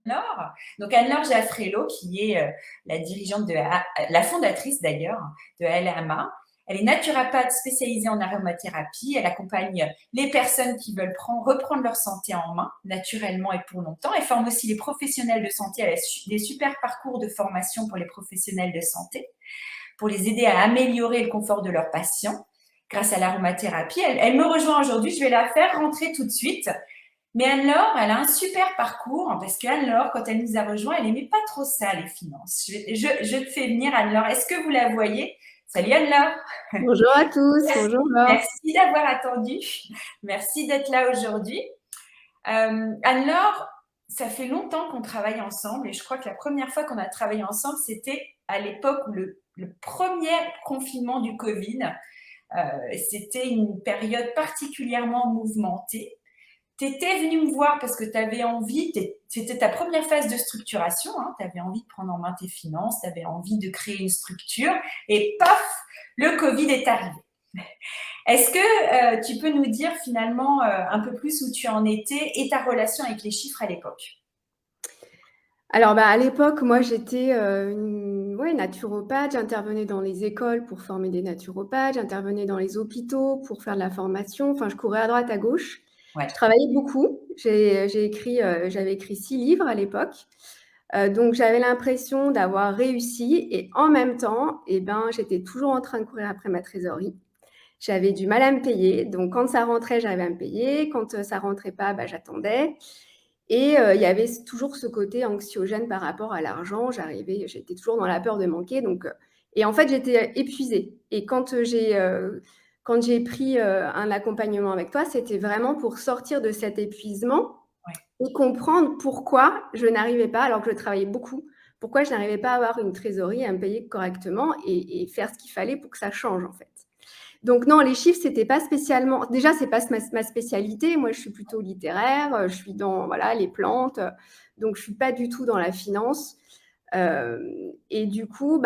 Anne-Laure. Donc Anne-Laure Jaffrello, qui est la dirigeante la fondatrice d'ailleurs de LMA. Elle est naturopathe spécialisée en aromathérapie. Elle accompagne les personnes qui veulent reprendre leur santé en main, naturellement et pour longtemps. Elle forme aussi les professionnels de santé. Elle a des super parcours de formation pour les professionnels de santé, pour les aider à améliorer le confort de leurs patients grâce à l'aromathérapie. Elle me rejoint aujourd'hui. Je vais la faire rentrer tout de suite. Mais Anne-Laure, elle a un super parcours parce qu'Anne-Laure, quand elle nous a rejoint, elle n'aimait pas trop ça, les finances. Je te fais venir, Anne-Laure. Est-ce que vous la voyez? Salut Anne-Laure. Bonjour à tous, bonjour Laure. Merci d'avoir attendu. Merci d'être là aujourd'hui. Anne-Laure, ça fait longtemps qu'on travaille ensemble et je crois que la première fois qu'on a travaillé ensemble, c'était à l'époque où le premier confinement du Covid. C'était une période particulièrement mouvementée. Tu étais venue me voir parce que tu avais envie, c'était ta première phase de structuration, hein, tu avais envie de prendre en main tes finances, tu avais envie de créer une structure et paf, le Covid est arrivé. Est-ce que tu peux nous dire finalement un peu plus où tu en étais et ta relation avec les chiffres à l'époque? Alors à l'époque, moi j'étais naturopathe, j'intervenais dans les écoles pour former des naturopathes, j'intervenais dans les hôpitaux pour faire de la formation, enfin je courais à droite, à gauche. Ouais. Je travaillais beaucoup, j'avais écrit 6 livres à l'époque, donc j'avais l'impression d'avoir réussi et en même temps, j'étais toujours en train de courir après ma trésorerie. J'avais du mal à me payer, donc quand ça rentrait, j'arrivais à me payer, quand ça rentrait pas, j'attendais. Et il y avait toujours ce côté anxiogène par rapport à l'argent. J'étais toujours dans la peur de manquer. Et en fait, j'étais épuisée. Et quand j'ai pris un accompagnement avec toi, c'était vraiment pour sortir de cet épuisement et comprendre pourquoi je n'arrivais pas, alors que je travaillais beaucoup, pourquoi je n'arrivais pas à avoir une trésorerie, à me payer correctement et faire ce qu'il fallait pour que ça change en fait. Donc non, les chiffres, c'était pas spécialement. Déjà, c'est pas ma spécialité. Moi, je suis plutôt littéraire. Je suis dans les plantes. Donc, je suis pas du tout dans la finance. Et du coup,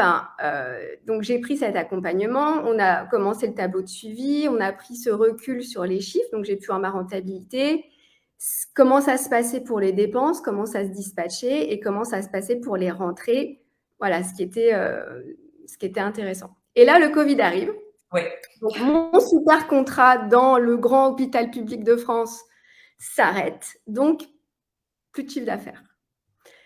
donc j'ai pris cet accompagnement. On a commencé le tableau de suivi. On a pris ce recul sur les chiffres. Donc, j'ai pu voir ma rentabilité. Comment ça se passait pour les dépenses, comment ça se dispatchait et comment ça se passait pour les rentrées. Voilà, ce qui était intéressant. Et là, le Covid arrive. Oui. Donc, mon super contrat dans le grand hôpital public de France s'arrête. Donc, plus de chiffre d'affaires.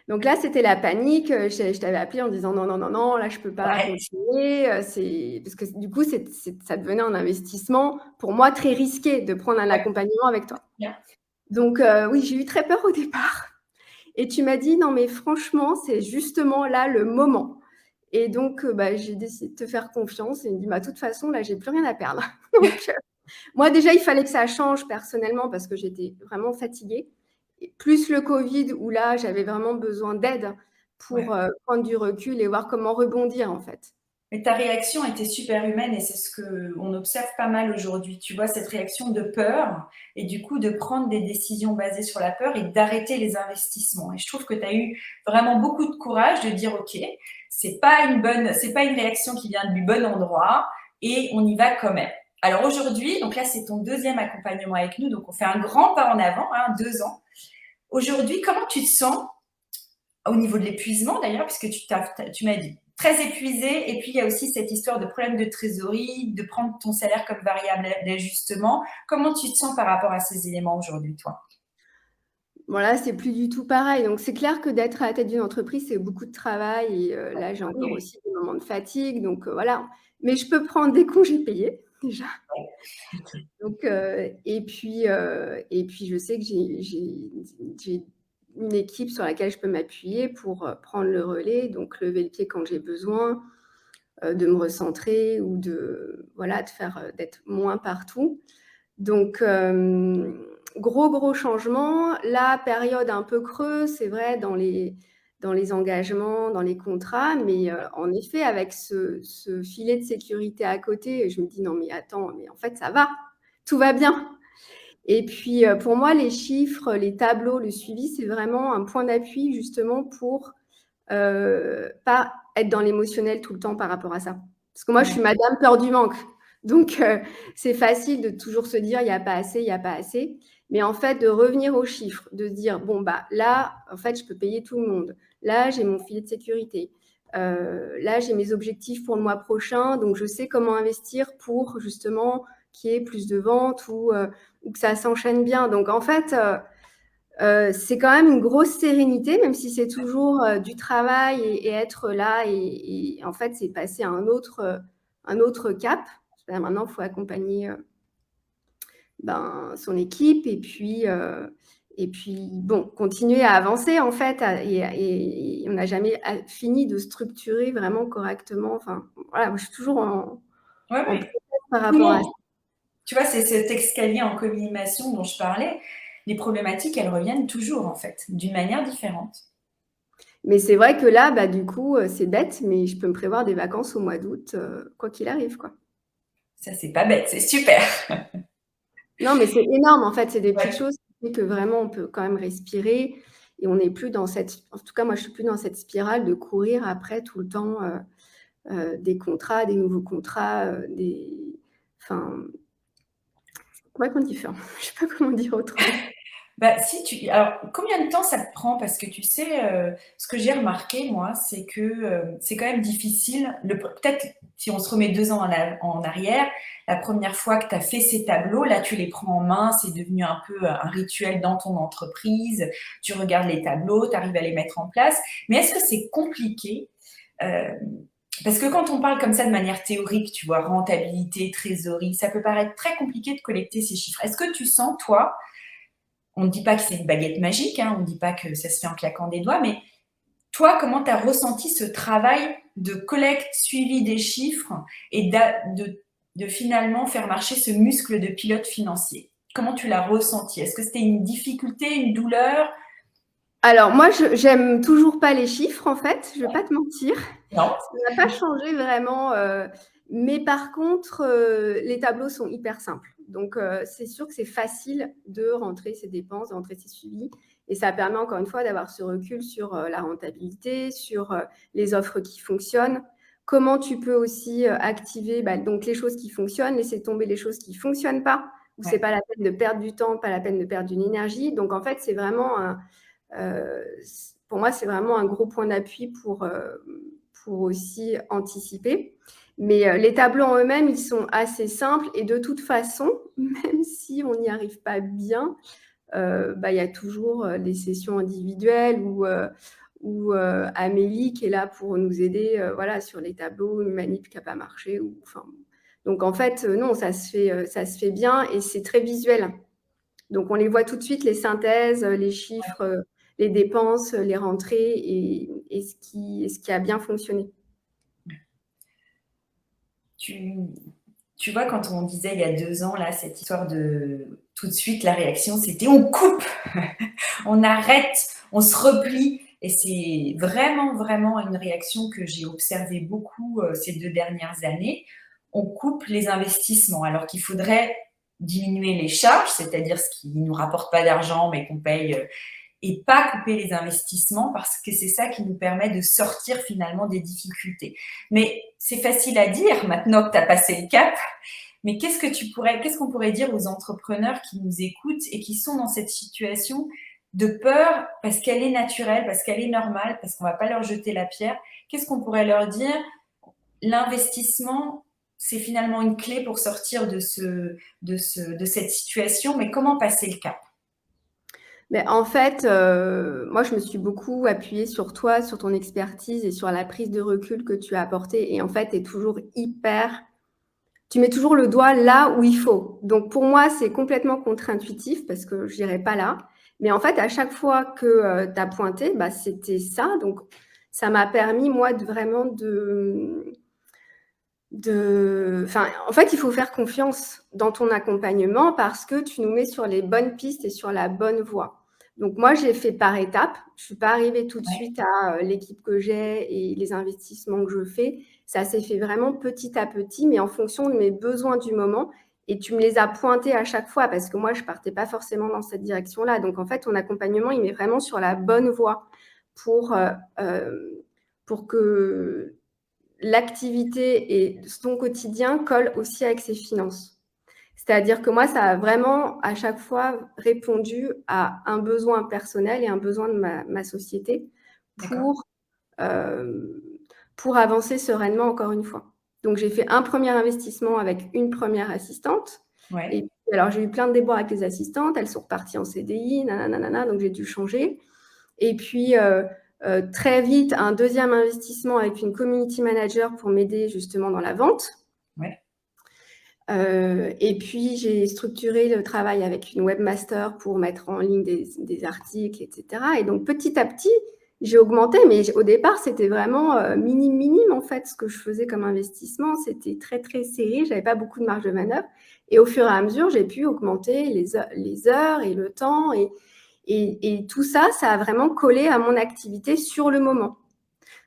Donc là, c'était la panique. Je t'avais appelé en disant non, là, je ne peux pas continuer. Parce que du coup, ça devenait un investissement pour moi très risqué de prendre un accompagnement avec toi. Bien. Donc, oui, j'ai eu très peur au départ. Et tu m'as dit non, mais franchement, c'est justement là le moment. Et donc, j'ai décidé de te faire confiance et me dit, de toute façon, là, j'ai plus rien à perdre. Donc, moi, déjà, il fallait que ça change personnellement parce que j'étais vraiment fatiguée. Et plus le Covid, où là, j'avais vraiment besoin d'aide pour prendre du recul et voir comment rebondir, en fait. Mais ta réaction était super humaine et c'est ce qu'on observe pas mal aujourd'hui. Tu vois, cette réaction de peur et du coup de prendre des décisions basées sur la peur et d'arrêter les investissements. Et je trouve que tu as eu vraiment beaucoup de courage de dire, OK, c'est pas une réaction qui vient du bon endroit et on y va quand même. Alors aujourd'hui, donc là, c'est ton deuxième accompagnement avec nous. Donc on fait un grand pas en avant, 2 ans. Aujourd'hui, comment tu te sens au niveau de l'épuisement d'ailleurs, puisque tu m'as dit très épuisé, et puis il y a aussi cette histoire de problème de trésorerie, de prendre ton salaire comme variable d'ajustement. Comment tu te sens par rapport à ces éléments aujourd'hui, toi? Voilà, c'est plus du tout pareil. Donc, c'est clair que d'être à la tête d'une entreprise, c'est beaucoup de travail. Et là, j'ai encore Oui. aussi des moments de fatigue. Donc, voilà. Mais je peux prendre des congés payés, déjà. Donc, et puis, je sais que j'ai une équipe sur laquelle je peux m'appuyer pour prendre le relais, donc lever le pied quand j'ai besoin, de me recentrer ou d'être moins partout. Donc, gros changement. La période un peu creuse, c'est vrai, dans les engagements, dans les contrats, mais en effet, avec ce filet de sécurité à côté, je me dis: «Non, mais attends, mais en fait, ça va, tout va bien». Et puis, pour moi, les chiffres, les tableaux, le suivi, c'est vraiment un point d'appui justement pour pas être dans l'émotionnel tout le temps par rapport à ça. Parce que moi, je suis madame peur du manque. Donc, c'est facile de toujours se dire: «Il y a pas assez, il y a pas assez». Mais en fait, de revenir aux chiffres, de se dire, bon, bah, là, en fait, je peux payer tout le monde. Là, j'ai mon filet de sécurité. Là, j'ai mes objectifs pour le mois prochain, donc je sais comment investir pour justement qu'il y ait plus de ventes ou que ça s'enchaîne bien. Donc, en fait, c'est quand même une grosse sérénité, même si c'est toujours du travail et être là. Et en fait, c'est passer à un autre cap. Maintenant, il faut accompagner son équipe et puis bon, continuer à avancer en fait. Et on n'a jamais fini de structurer vraiment correctement. Enfin, voilà, je suis toujours Ouais, en ouais. process par rapport à ça. Comment, tu vois, c'est cet escalier en communication dont je parlais. Les problématiques, elles reviennent toujours, en fait, d'une manière différente. Mais c'est vrai que là, bah, du coup, c'est bête, mais je peux me prévoir des vacances au mois d'août, quoi qu'il arrive, quoi. Ça, c'est pas bête, c'est super. Non, mais c'est énorme, en fait, c'est des petites Ouais. choses qui fait que vraiment on peut quand même respirer et on n'est plus dans cette, en tout cas moi je suis plus dans cette spirale de courir après tout le temps des contrats, des nouveaux contrats, enfin, c'est complètement différent. Je sais pas comment dire autrement. Bah, si tu, alors, combien de temps ça te prend? Parce que tu sais, ce que j'ai remarqué, moi, c'est que c'est quand même difficile. Peut-être si on se remet 2 ans en arrière, la première fois que tu as fait ces tableaux, là, tu les prends en main, c'est devenu un peu un rituel dans ton entreprise. Tu regardes les tableaux, tu arrives à les mettre en place. Mais est-ce que c'est compliqué? Euh, Parce que quand on parle comme ça de manière théorique, tu vois, rentabilité, trésorerie, ça peut paraître très compliqué de collecter ces chiffres. Est-ce que tu sens, toi, on ne dit pas que c'est une baguette magique, hein, on ne dit pas que ça se fait en claquant des doigts, mais toi, comment tu as ressenti ce travail de collecte, suivi des chiffres et de finalement faire marcher ce muscle de pilote financier? Comment tu l'as ressenti? Est-ce que c'était une difficulté, une douleur? Alors moi, j'aime toujours pas les chiffres en fait, je vais pas te mentir. Non. Ça n'a pas changé vraiment, mais par contre, les tableaux sont hyper simples. Donc, c'est sûr que c'est facile de rentrer ses dépenses, de rentrer ses suivis et ça permet encore une fois d'avoir ce recul sur, la rentabilité, sur, les offres qui fonctionnent. Comment tu peux aussi, activer, donc les choses qui fonctionnent, laisser tomber les choses qui fonctionnent pas, où c'est Ouais. pas la peine de perdre du temps, pas la peine de perdre une énergie. Donc en fait, c'est vraiment pour moi, c'est vraiment un gros point d'appui pour aussi anticiper. Mais les tableaux en eux-mêmes, ils sont assez simples et de toute façon, même si on n'y arrive pas bien, il y a toujours les sessions individuelles ou Amélie qui est là pour nous aider voilà, sur les tableaux, une manip qui n'a pas marché. Donc en fait, non, ça se fait bien et c'est très visuel. Donc on les voit tout de suite, les synthèses, les chiffres, les dépenses, les rentrées et ce qui a bien fonctionné. Tu, tu vois, quand on disait il y a 2 ans, là, cette histoire de tout de suite, la réaction, c'était on coupe, on arrête, on se replie. Et c'est vraiment, vraiment une réaction que j'ai observée beaucoup ces 2 dernières années. On coupe les investissements alors qu'il faudrait diminuer les charges, c'est-à-dire ce qui ne nous rapporte pas d'argent mais qu'on paye, et pas couper les investissements parce que c'est ça qui nous permet de sortir finalement des difficultés. Mais c'est facile à dire maintenant que tu as passé le cap, mais qu'est-ce qu'on pourrait dire aux entrepreneurs qui nous écoutent et qui sont dans cette situation de peur parce qu'elle est naturelle, parce qu'elle est normale, parce qu'on ne va pas leur jeter la pierre? Qu'est-ce qu'on pourrait leur dire? L'investissement, c'est finalement une clé pour sortir de cette situation, mais comment passer le cap? Mais en fait, moi, je me suis beaucoup appuyée sur toi, sur ton expertise et sur la prise de recul que tu as apportée et en fait, tu mets toujours le doigt là où il faut. Donc pour moi, c'est complètement contre-intuitif parce que je n'irai pas là. Mais en fait, à chaque fois que, tu as pointé, c'était ça. Donc ça m'a permis moi de vraiment enfin, en fait, il faut faire confiance dans ton accompagnement parce que tu nous mets sur les bonnes pistes et sur la bonne voie. Donc moi, j'ai fait par étapes. Je ne suis pas arrivée tout de Ouais. suite à l'équipe que j'ai et les investissements que je fais. Ça s'est fait vraiment petit à petit, mais en fonction de mes besoins du moment. Et tu me les as pointés à chaque fois parce que moi, je ne partais pas forcément dans cette direction-là. Donc en fait, ton accompagnement, il met vraiment sur la bonne voie pour, pour que l'activité et ton quotidien collent aussi avec ses finances. C'est-à-dire que moi, ça a vraiment à chaque fois répondu à un besoin personnel et un besoin de ma société D'accord. heu, pour avancer sereinement encore une fois. Donc j'ai fait un premier investissement avec une première assistante et Ouais. puis alors j'ai eu plein de déboires avec les assistantes, elles sont reparties en CDI, na donc j'ai dû changer et puis, très vite un deuxième investissement avec une community manager pour m'aider justement dans la vente. Ouais. Et puis j'ai structuré le travail avec une webmaster pour mettre en ligne des articles et cetera et donc petit à petit, j'ai augmenté mais au départ, c'était vraiment, minime en fait ce que je faisais comme investissement. C'était très, très serré, j'avais pas beaucoup de marge de manœuvre et au fur et à mesure, j'ai pu augmenter les heures et le temps et tout ça, ça a vraiment collé à mon activité sur le moment.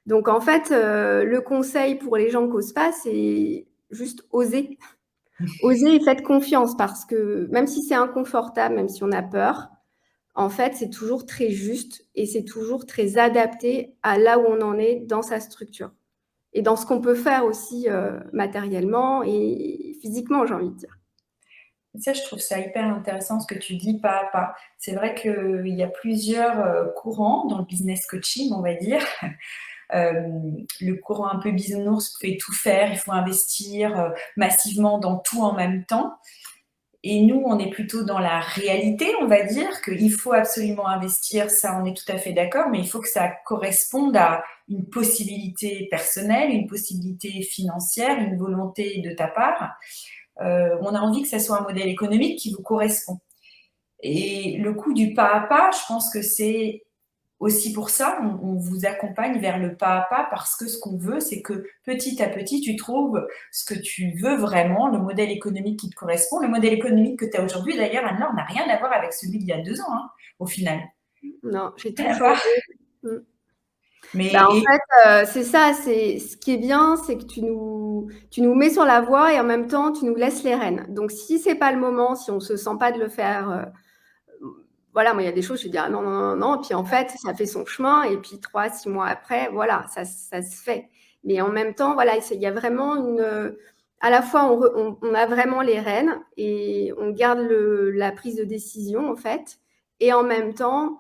Donc en fait, le conseil pour les gens qui osent pas, c'est juste oser. Osez et faites confiance parce que même si c'est inconfortable, même si on a peur, en fait, c'est toujours très juste et c'est toujours très adapté à là où on en est dans sa structure et dans ce qu'on peut faire aussi, matériellement et physiquement, j'ai envie de dire. Ça, je trouve ça hyper intéressant ce que tu dis pas à pas. C'est vrai qu'il y a plusieurs, courants dans le business coaching, on va dire. Le courant un peu bisounours fait tout faire, il faut investir, massivement dans tout en même temps. Et nous, on est plutôt dans la réalité, on va dire, qu'il faut absolument investir, ça on est tout à fait d'accord, mais il faut que ça corresponde à une possibilité personnelle, une possibilité financière, une volonté de ta part. On a envie que ça soit un modèle économique qui vous correspond. Et le coup du pas à pas, je pense que c'est aussi pour ça, on vous accompagne vers le pas à pas parce que ce qu'on veut, c'est que petit à petit, tu trouves ce que tu veux vraiment, le modèle économique qui te correspond. Le modèle économique que tu as aujourd'hui, d'ailleurs, Anne-Laure, n'a rien à voir avec celui d'il y a 2 ans, hein, au final. Non, j'ai tout Rien à voir. changé. Mmh. Mais Bah, en et fait, c'est ça, c'est ce qui est bien, c'est que tu nous mets sur la voie et en même temps, tu nous laisses les rênes. Donc si c'est pas le moment, si on se sent pas de le faire, voilà, moi, il y a des choses, je vais dire: «Ah non, non, non, non», et puis en fait, ça fait son chemin et puis 3, 6 mois après, voilà, ça se fait. Mais en même temps, voilà, il y a vraiment à la fois, on a vraiment les rênes et on garde la prise de décision, en fait et en même temps,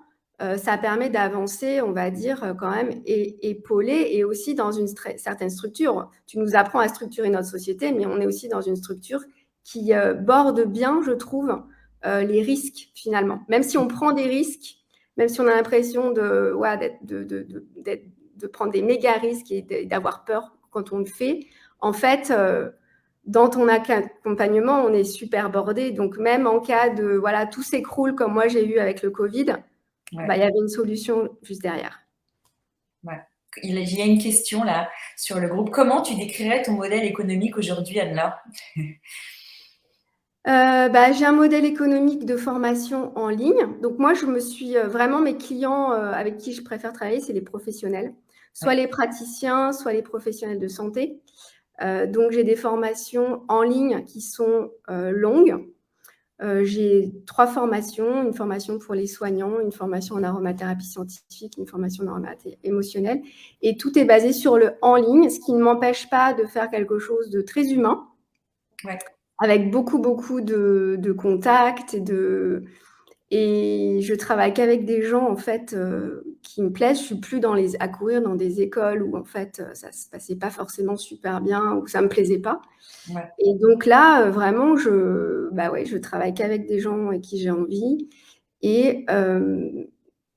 ça permet d'avancer, on va dire, quand même épaulé et aussi dans une certaine structure. Tu nous apprends à structurer notre société, mais on est aussi dans une structure qui, borde bien, je trouve, les risques finalement. Même si on prend des risques, même si on a l'impression de, ouais, de prendre des méga risques et d'avoir peur quand on le fait, en fait, dans ton accompagnement, on est super bordé. Donc même en cas de voilà, tout s'écroule comme moi j'ai eu avec le Covid, bah, ouais, il y avait une solution juste derrière. ouais. Il y a une question là sur le groupe. Comment tu décrirais ton modèle économique aujourd'hui, Anne-Laure? Bah, j'ai un modèle économique de formation en ligne. Donc moi, je me suis, vraiment mes clients, avec qui je préfère travailler, c'est les professionnels, soit Ouais, les praticiens, soit les professionnels de santé. Donc j'ai des formations en ligne qui sont, longues. J'ai 3 formations, une formation pour les soignants, une formation en aromathérapie scientifique, une formation en aromathérapie émotionnelle et tout est basé sur le en ligne, ce qui ne m'empêche pas de faire quelque chose de très humain, ouais, avec beaucoup, beaucoup de contacts et je travaille qu'avec des gens, en fait, qui me plaisent. Je suis plus à courir dans des écoles où, en fait, ça se passait pas forcément super bien, où ça me plaisait pas ouais. et donc là, vraiment, bah, ouais, je travaille qu'avec des gens avec qui j'ai envie et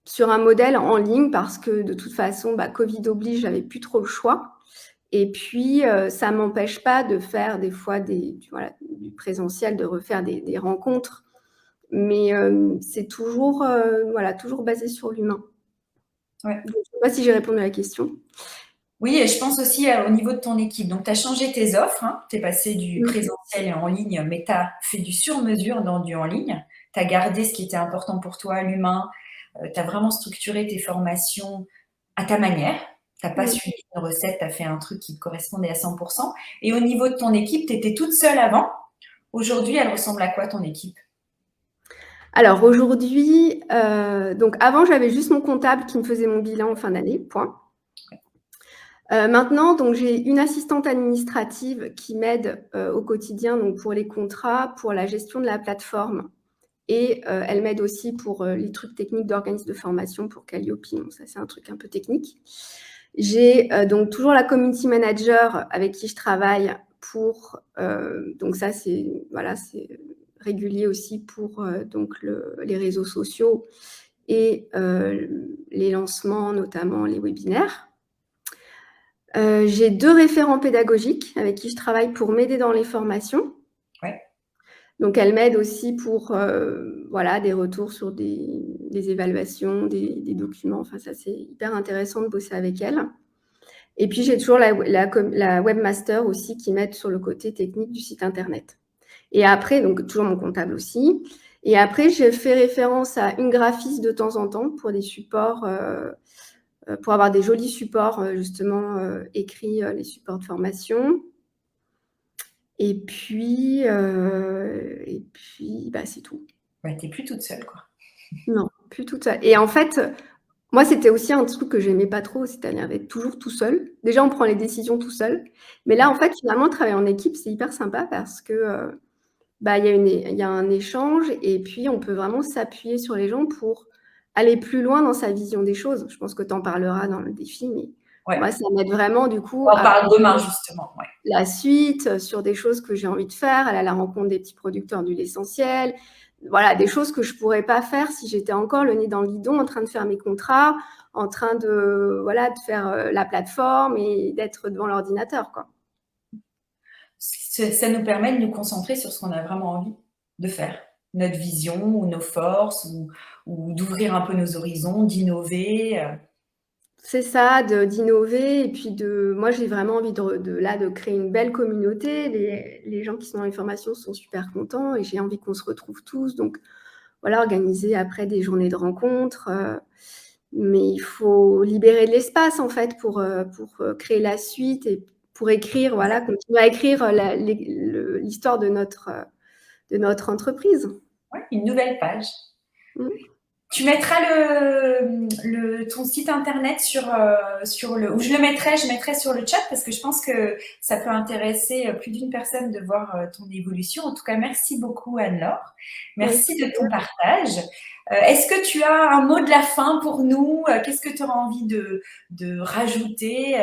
sur un modèle en ligne parce que de toute façon, bah, Covid oblige, j'avais plus trop le choix et puis, ça m'empêche pas de faire des fois voilà, du présentiel, de refaire des rencontres mais c'est toujours, voilà, toujours basé sur l'humain. Ouais. Donc je sais pas si j'ai répondu à la question. Oui, et je pense aussi au niveau de ton équipe. Donc, tu as changé tes offres, hein, tu es passé du Mmh. présentiel en ligne, mais tu as fait du sur-mesure dans du en ligne. Tu as gardé ce qui était important pour toi, l'humain. Tu as vraiment structuré tes formations à ta manière. Tu as pas Mmh. suivi une recette, tu as fait un truc qui te correspondait à 100. Et au niveau de ton équipe, tu étais toute seule avant. Aujourd'hui, elle ressemble à quoi ton équipe? Alors aujourd'hui, donc avant, j'avais juste mon comptable qui me faisait mon bilan en fin d'année, point. Maintenant, donc j'ai une assistante administrative qui m'aide, au quotidien, donc pour les contrats, pour la gestion de la plateforme et elle m'aide aussi pour, les trucs techniques d'organisme de formation pour Calliope. Donc ça, c'est un truc un peu technique. J'ai, donc toujours la community manager avec qui je travaille pour, donc ça, c'est voilà, c'est régulier aussi pour, donc les réseaux sociaux et les lancements, notamment les webinaires. J'ai 2 référents pédagogiques avec qui je travaille pour m'aider dans les formations. Ouais. Donc elles m'aident aussi pour, voilà, des retours sur des évaluations, des documents. Enfin ça, c'est hyper intéressant de bosser avec elles. Et puis j'ai toujours la webmaster aussi qui m'aide sur le côté technique du site internet. Et après, donc toujours mon comptable aussi. Et après, je fais référence à une graphiste de temps en temps pour des supports, pour avoir des jolis supports, justement, écrits, les supports de formation. Et puis, bah, c'est tout. Ouais, tu plus toute seule, quoi. Non, plus toute seule. Et en fait, moi, c'était aussi un truc que j'aimais pas trop, c'est-à-dire d'être toujours tout seul. Déjà, on prend les décisions tout seul. Mais là, en fait, finalement, travailler en équipe, c'est hyper sympa parce que, bah, il y a un échange et puis on peut vraiment s'appuyer sur les gens pour aller plus loin dans sa vision des choses. Je pense que tu en parleras dans le défi, mais Ouais. moi, ça m'aide vraiment du coup On en à parle penser demain, justement. Ouais. la suite, sur des choses que j'ai envie de faire, aller à la rencontre des petits producteurs d'huile essentielle. Voilà, des choses que je pourrais pas faire si j'étais encore le nez dans le guidon en train de faire mes contrats, en train de, voilà, de faire, la plateforme et d'être devant l'ordinateur, quoi. Ça nous permet de nous concentrer sur ce qu'on a vraiment envie de faire. Notre vision ou nos forces ou d'ouvrir un peu nos horizons, d'innover. C'est ça, d'innover et puis moi, j'ai vraiment envie de créer une belle communauté. Les gens qui sont dans les formations sont super contents et j'ai envie qu'on se retrouve tous. Donc voilà, organiser après des journées de rencontres, mais il faut libérer de l'espace en fait pour créer la suite et pour écrire, voilà, continuer à écrire l'histoire de notre entreprise. Ouais, une nouvelle page. Mmh. Tu mettras ton site internet sur le, ou je mettrai sur le chat parce que je pense que ça peut intéresser plus d'une personne de voir ton évolution. En tout cas, merci beaucoup Anne-Laure. Avec Merci de ton partage. Est-ce que tu as un mot de la fin pour nous? Qu'est-ce que tu auras envie de rajouter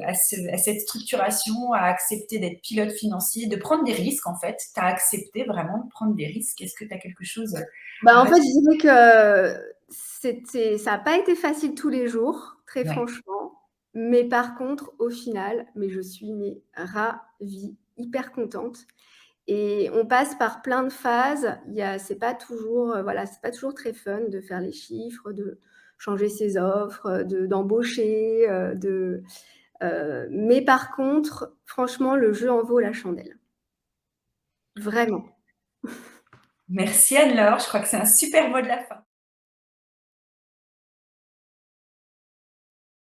à cette structuration, à accepter d'être pilote financier, de prendre des risques en fait? Tu as accepté vraiment de prendre des risques. Est-ce que tu as quelque chose Bah, à en fait, je rajouter? dirais que ça a pas été facile tous les jours, très Ouais. franchement. Mais par contre, au final, je suis ravie, hyper contente et on passe par plein de phases. C'est pas toujours, voilà, c'est pas toujours très fun de faire les chiffres, de changer ses offres, d'embaucher, mais par contre, franchement, le jeu en vaut la chandelle. Vraiment. Merci Anne-Laure, je crois que c'est un super mot de la fin.